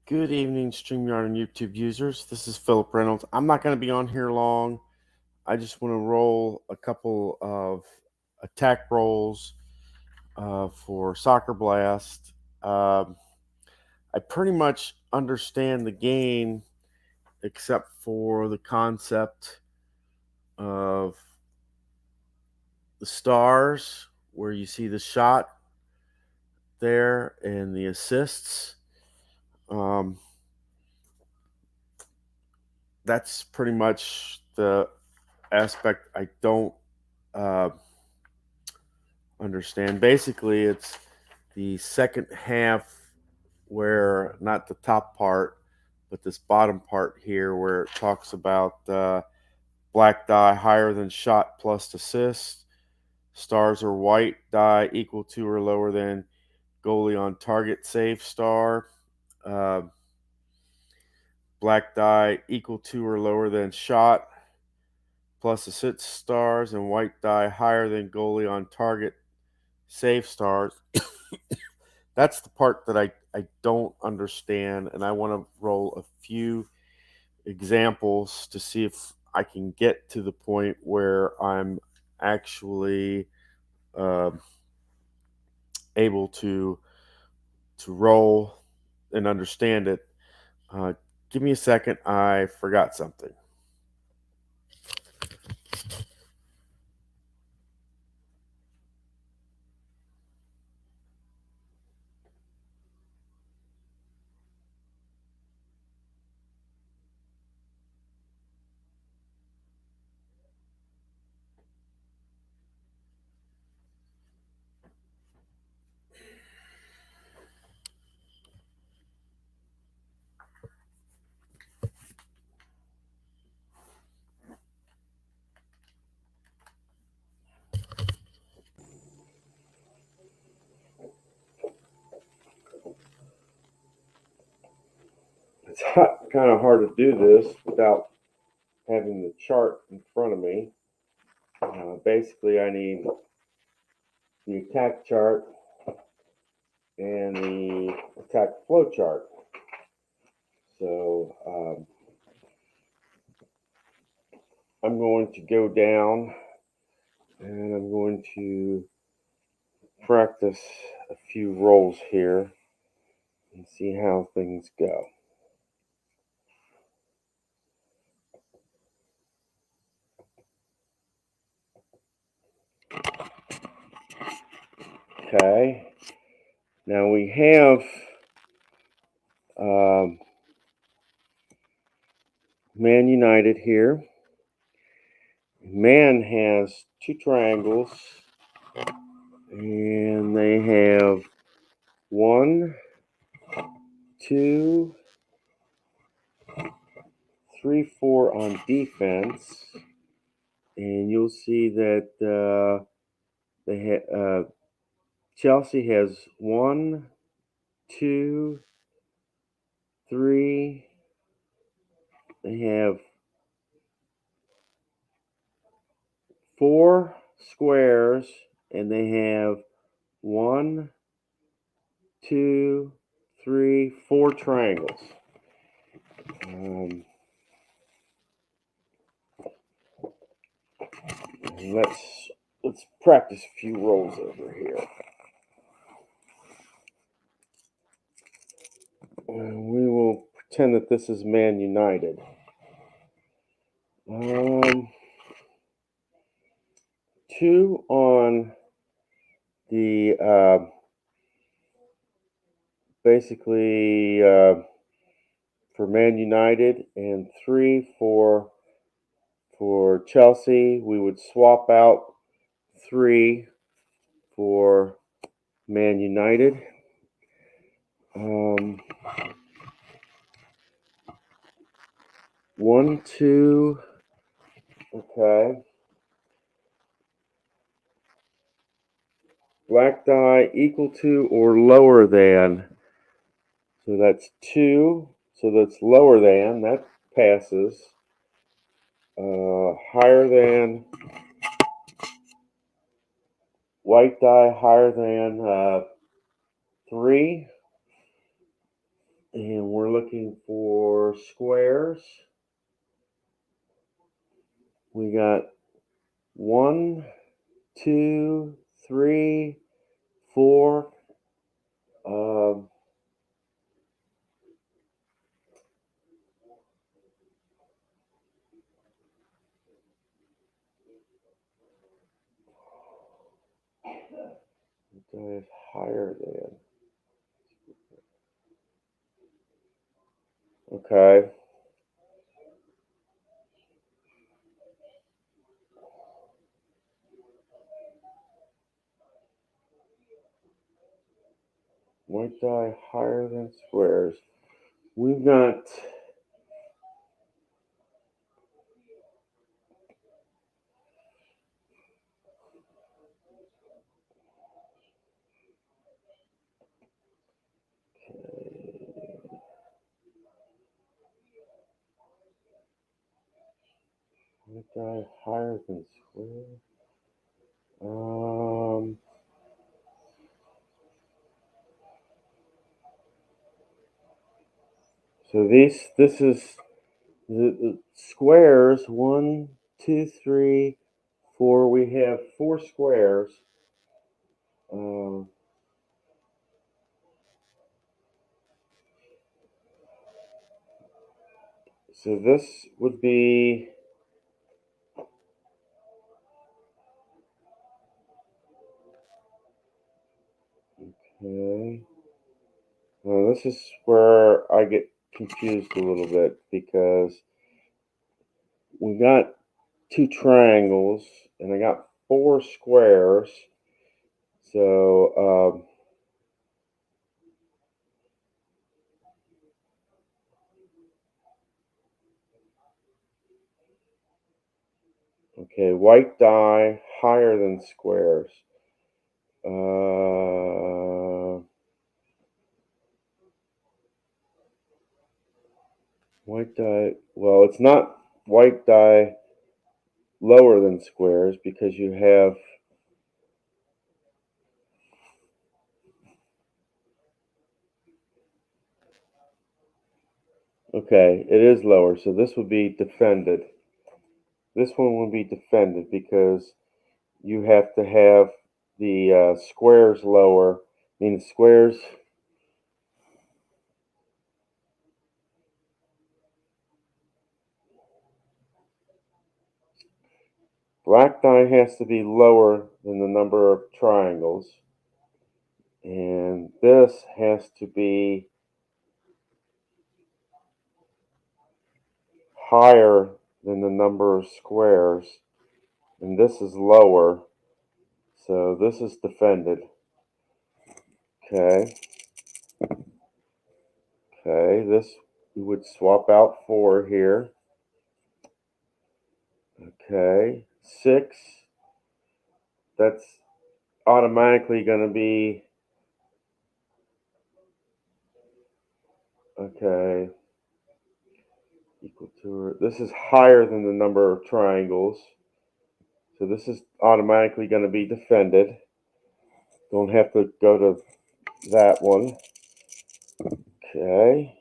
Good evening, StreamYard and YouTube users. This is Philip Reynolds. I'm not going to be on here long. I just want to roll a couple of attack rolls for Soccer Blast. I pretty much understand the game except for the concept of the stars, where you see the shot there and the assists. That's pretty much the aspect I don't uh, understand. Basically, it's the second half where not the top part, but this bottom part here where it talks about black die higher than shot plus assist. Stars are white die equal to or lower than goalie on target save star. Uh, black die equal to or lower than shot plus assist stars, and white die higher than goalie on target save stars. That's the part that I don't understand, and I want to roll a few examples to see if I can get to the point where I'm actually uh, able to roll and understand it. Give me a second. I forgot something. It's kind of hard to do this without having the chart in front of me. Basically, I need the attack chart and the attack flow chart. So I'm going to go down and I'm going to practice a few rolls here and see how things go. Okay, now we have Man United here. Man has two triangles, and they have 1, 2, 3, 4 on defense, and you'll see that Chelsea has 1, 2, 3. They have 4 squares, and they have 1, 2, 3, 4 triangles. Let's practice a few rolls over here. We will pretend that this is Man United. 2 on the basically for Man United, and 3 for Chelsea. We would swap out 3 for Man United. 1, 2. Okay. Black die equal to or lower than. So that's 2. So that's lower than. That passes. Higher than. White die higher than 3. And we're looking for squares. We got 1, 2, 3, 4. Um, is higher than. Okay. White die higher than squares. We've got white die higher than squares. So this is the squares. 1, 2, 3, 4. We have 4 squares. So this would be okay. Now this is where I get confused a little bit because we got 2 triangles and I got 4 squares. So okay, white die higher than squares. White die. Well, it's not white die lower than squares because you have. Okay, it is lower, so this would be defended. This one would be defended because you have to have the squares lower. I mean, the squares. Black die has to be lower than the number of triangles. And this has to be higher than the number of squares. And this is lower. So this is defended. Okay. Okay, this we would swap out 4 here. Okay, 6. That's automatically going to be okay. Equal to. This is higher than the number of triangles. So this is automatically going to be defended. Don't have to go to that one. Okay.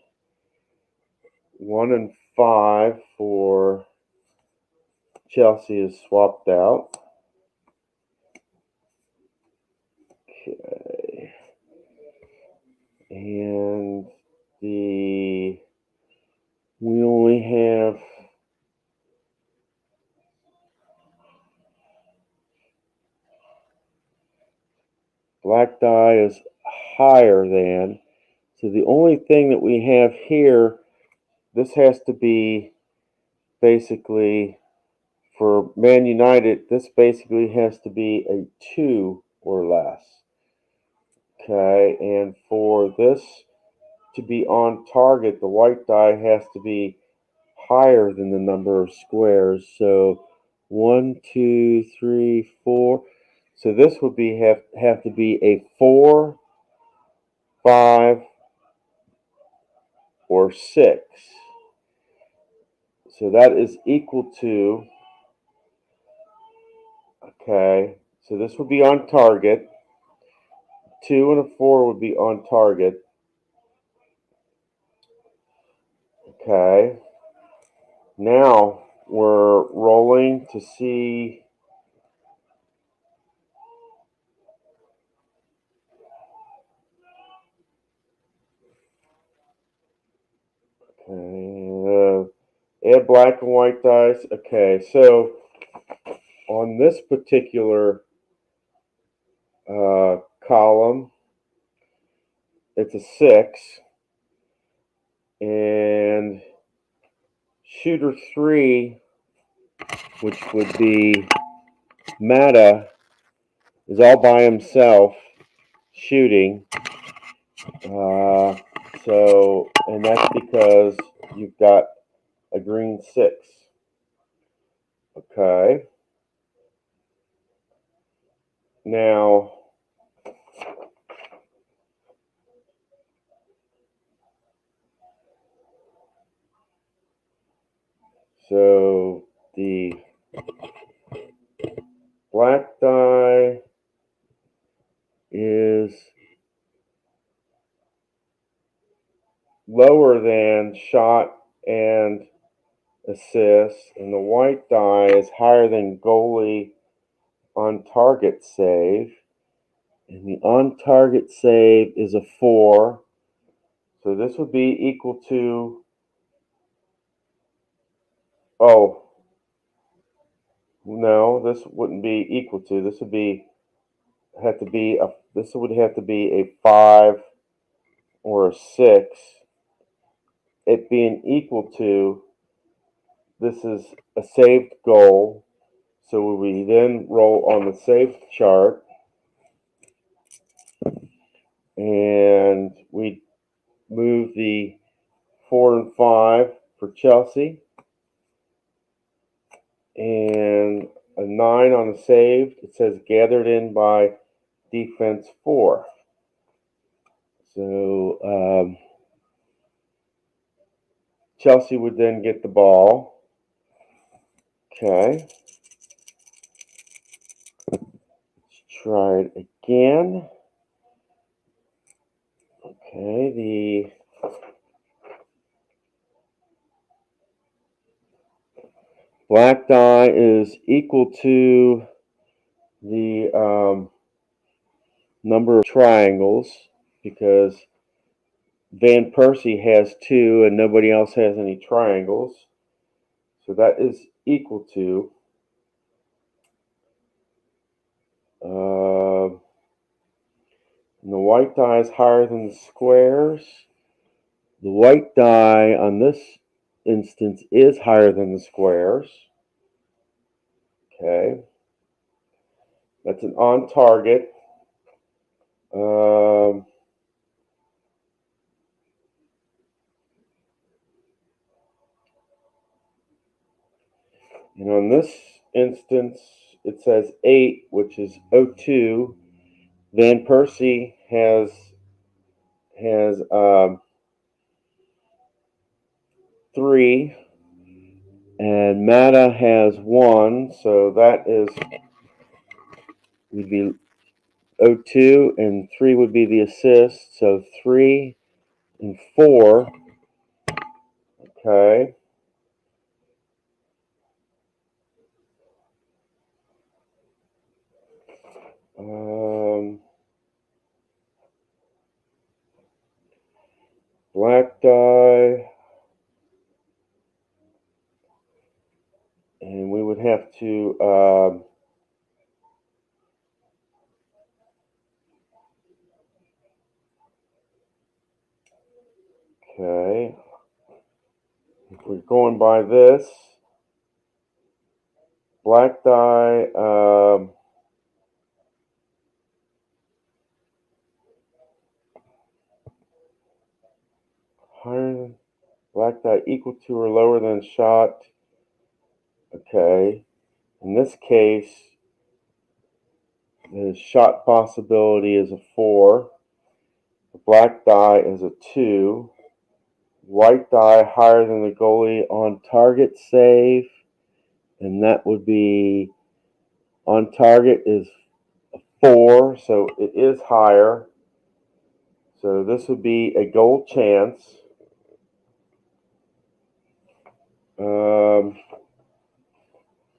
1 and 5 for Chelsea is swapped out. Okay. And we only have black die is higher than. So the only thing that we have here, this has to be basically for Man United, this basically has to be a 2 or less. Okay, and for this to be on target, the white die has to be higher than the number of squares. So 1, 2, 3, 4. So this would be have to be a 4, 5, or 6. So that is equal to, okay, so this would be on target. 2 and a 4 would be on target. Okay. Now we're rolling to see. Okay. Add black and white dice. Okay, so on this particular column, it's a 6, and shooter 3, which would be Mata, is all by himself shooting. And that's because you've got a green 6. Okay. Now, so the black die is lower than shot and assist, and the white die is higher than goalie on target save. And the on target save is a 4. So this would be equal to, oh, no, this wouldn't be equal to. This would have to be a 5 or a 6. It being equal to, this is a saved goal. So we then roll on the saved chart, and we move the 4 and 5 for Chelsea, and a 9 on the saved. It says gathered in by defense 4. So Chelsea would then get the ball. Okay. Let's try it again. Okay, the black die is equal to the number of triangles, because Van Persie has 2 and nobody else has any triangles. So that is equal to and the white die is higher than the squares. The white die on this instance is higher than the squares. Okay. That's an on target. And on this instance, it says 8, which is 02. Van Persie has 3, and Mata has 1. So that would be 02, and 3 would be the assist. So 3 and 4. Okay. Black die, and we would have to okay. If we're going by this, black die higher than black die equal to or lower than shot. Okay. In this case, the shot possibility is a 4. The black die is a 2. White die higher than the goalie on target save, and that would be on target is a 4, so it is higher. So this would be a goal chance.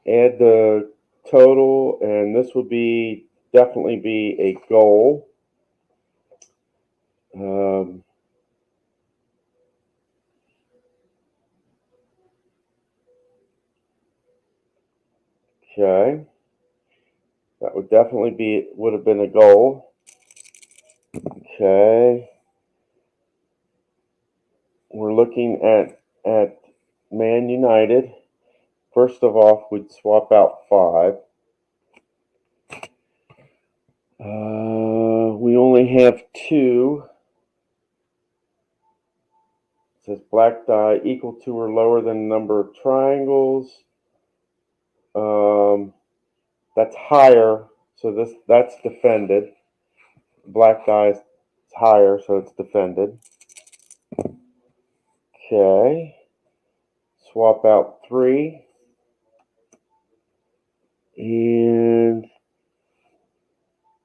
Add the total, and this would definitely be a goal. Okay, that would have been a goal. Okay, we're looking at Man United. First of all, we'd swap out 5. We only have 2. It says black die equal to or lower than number of triangles. That's higher, so that's defended. Black die is higher, so it's defended. Okay. Swap out 3. And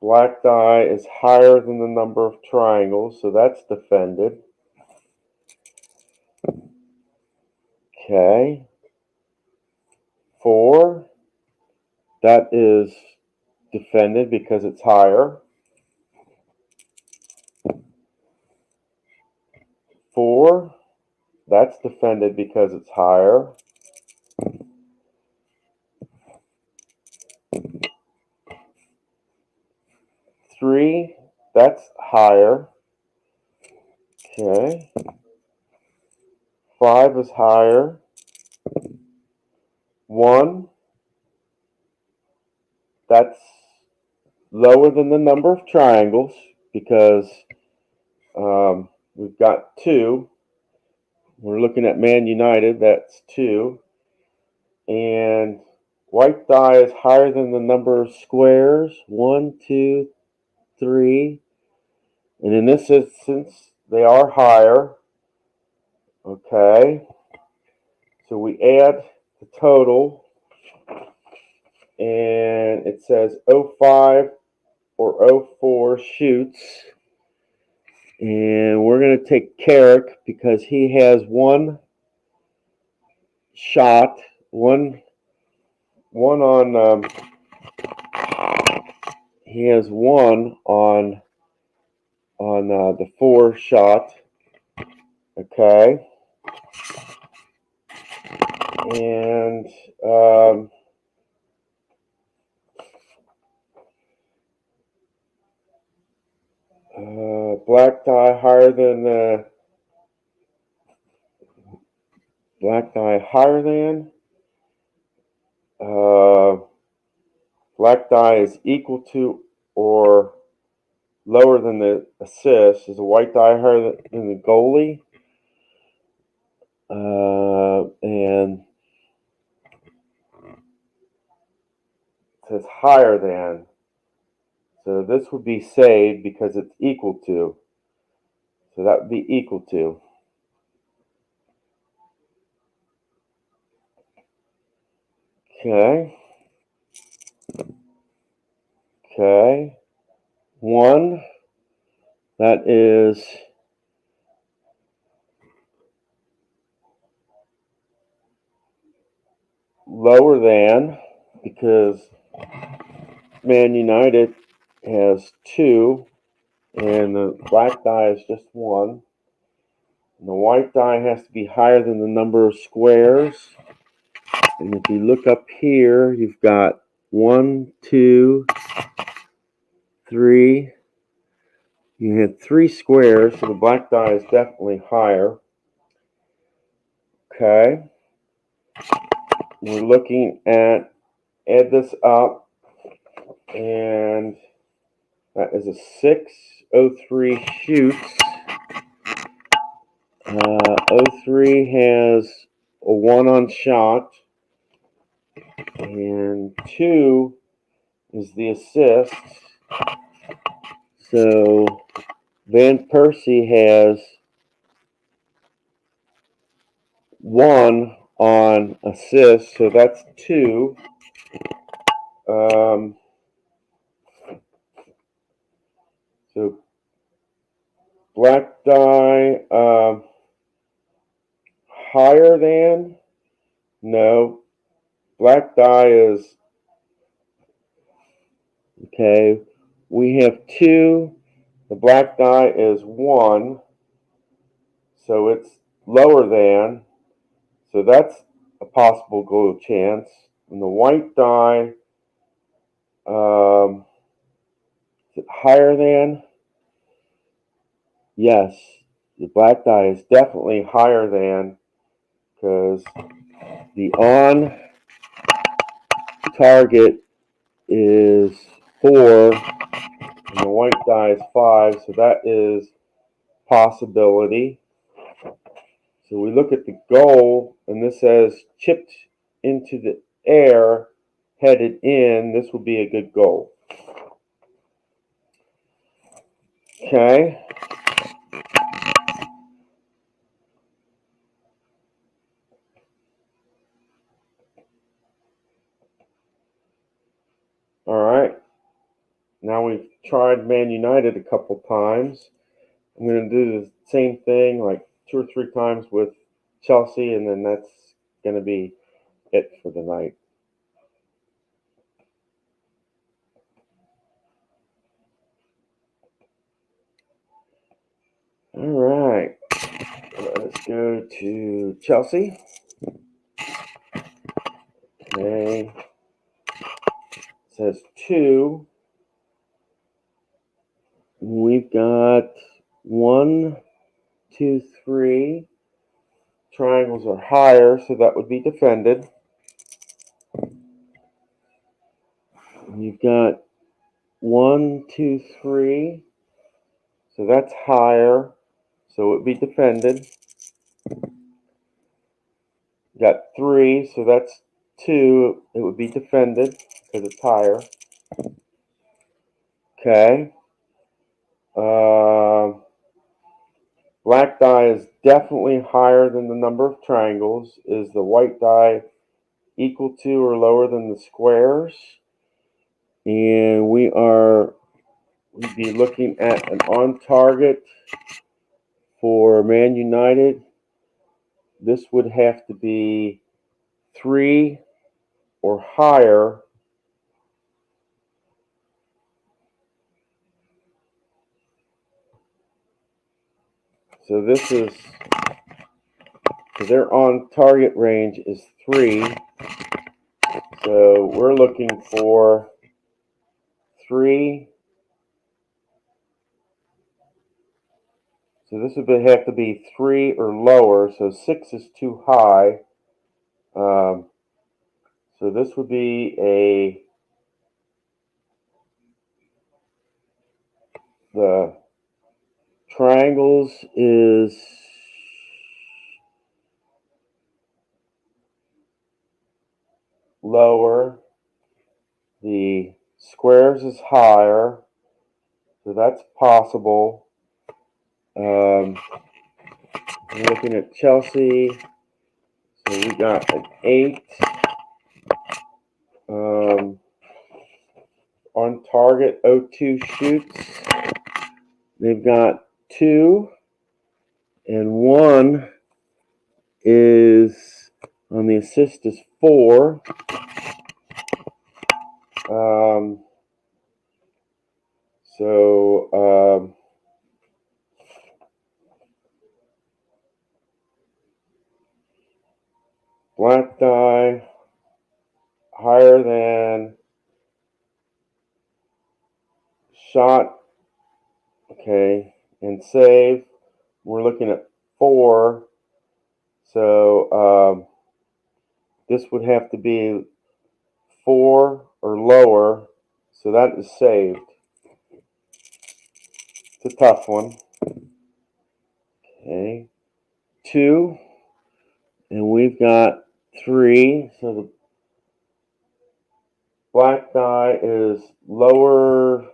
black die is higher than the number of triangles, so that's defended. Okay. 4. That is defended because it's higher. 4. That's defended because it's higher. 3. That's higher. Okay. 5 is higher. 1. That's lower than the number of triangles because we've got 2. We're looking at Man United, that's 2. And white die is higher than the number of squares, 1, 2, 3. And in this instance, they are higher. Okay. So we add the total, and it says 05 or 04 shoots. And we're going to take Carrick because he has 1 shot, one on. He has 1 on the 4 shot. Okay, and black die higher than black die higher than. Black die is equal to or lower than the assist. Is a white die higher than the goalie? And it says higher than. So this would be saved because it's equal to. So that would be equal to. Okay. Okay. 1. That is lower than because Man United has 2 and the black die is just 1. And the white die has to be higher than the number of squares. And if you look up here, you've got 1, 2, 3. You had 3 squares, so the black die is definitely higher. Okay. We're looking at, add this up, and that is a 603 shoots. 03 has a 1 on shot, and 2 is the assist. So Van Persie has 1 on assist, so that's 2. So black die higher than No, black die is, okay, we have 2. The black die is 1, so it's lower than, so that's a possible gold chance. And the white die, is it higher than? Yes, the black die is definitely higher than, because the on target is 4 and the white die is 5, so that is possibility. So we look at the goal, and this says chipped into the air, headed in. This would be a good goal. Okay. All right. Now we've tried Man United a couple times. I'm going to do the same thing like 2 or 3 times with Chelsea, and then that's going to be it for the night. All right. Let's go to Chelsea. Okay. It says 2. We've got 1, 2, 3. Triangles are higher, so that would be defended. You've got 1, 2, 3. So that's higher, so it would be defended. You got 3, so that's 2. It would be defended because it's higher. Okay. Black die is definitely higher than the number of triangles. Is the white die equal to or lower than the squares? And we'd be looking at an on target for Man United. This would have to be 3 or higher. So their on target range is 3. So we're looking for 3. So this would have to be 3 or lower. So 6 is too high. So this would be the triangles is lower. The squares is higher. So that's possible. I'm looking at Chelsea. So we got an 8. On target, 0-2 shoots. They've got 2, and 1 is on the assist is 4. So black die higher than shot, okay, and save. We're looking at 4. So this would have to be 4 or lower. So that is saved. It's a tough one. Okay. 2, and we've got 3. So the black die is lower.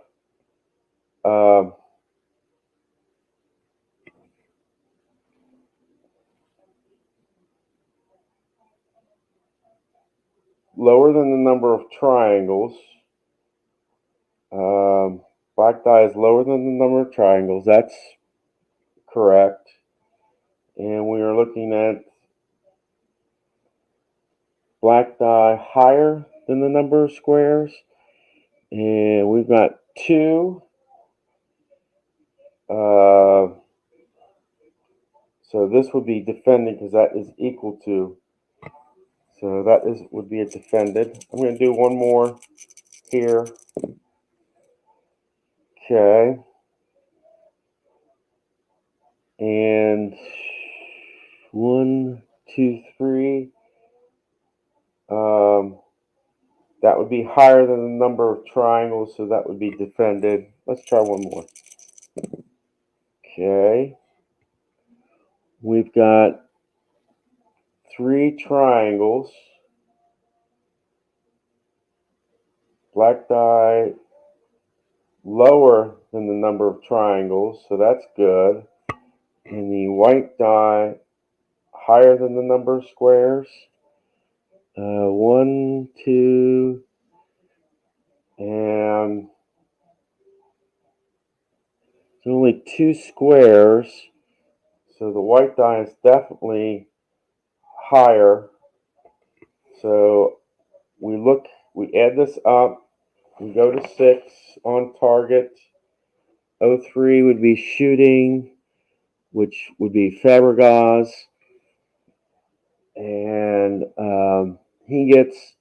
Lower than the number of triangles. Black die is lower than the number of triangles. That's correct. And we are looking at black die higher than the number of squares. And we've got 2. So this would be defending because that is equal to. So that would be a defended. I'm going to do one more here. Okay. And 1, 2, 3. That would be higher than the number of triangles, so that would be defended. Let's try one more. Okay. We've got 3 triangles. Black die lower than the number of triangles, so that's good. And the white die higher than the number of squares. 1, 2, and there's only 2 squares, so the white die is definitely higher. So we add this up, we go to 6 on target. 03 would be shooting, which would be Fabregas, and he gets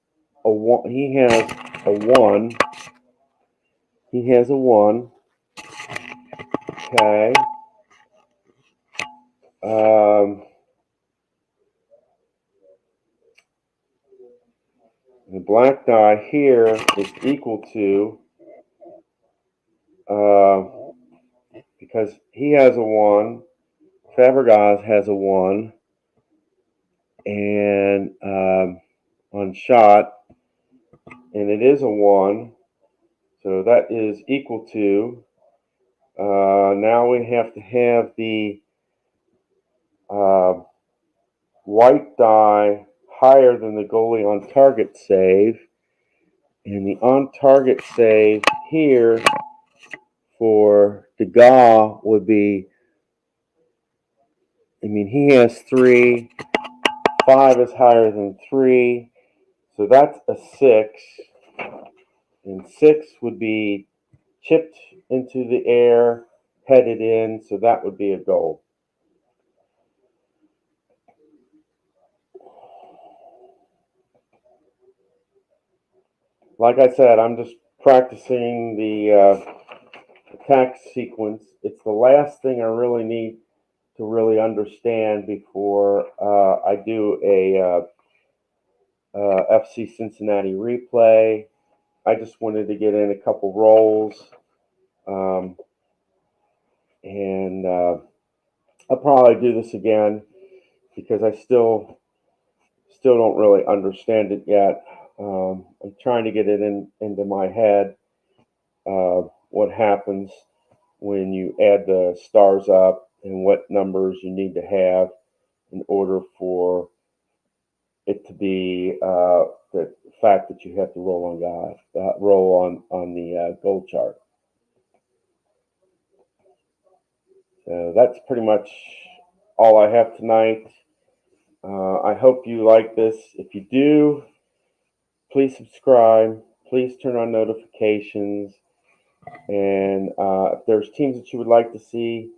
a 1. He has a 1. He has a 1. Okay. The black die here is equal to, because he has a 1, Fabregas has a 1, and on shot, and it is a 1, so that is equal to, now we have to have the white die higher than the goalie on target save, and the on target save here for Degas would be, he has 3, 5 is higher than 3, so that's a 6, and 6 would be chipped into the air, headed in, so that would be a goal. Like I said, I'm just practicing the attack sequence. It's the last thing I really need to really understand before I do a FC Cincinnati replay. I just wanted to get in a couple rolls, and I'll probably do this again because I still don't really understand it yet. I'm trying to get it into my head, what happens when you add the stars up and what numbers you need to have in order for it to be the fact that you have to roll on the goal chart. So that's pretty much all I have tonight. I hope you like this. If you do, please subscribe. Please turn on notifications. And if there's teams that you would like to see,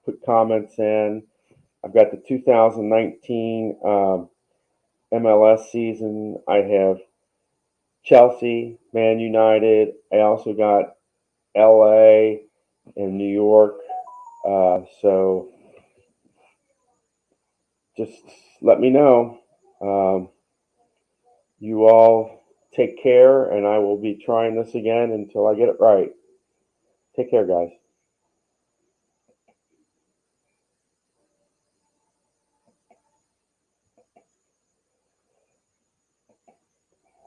put comments in. I've got the 2019 MLS season. I have Chelsea, Man United. I also got LA and New York. So just let me know. You all take care, and I will be trying this again until I get it right. Take care, guys.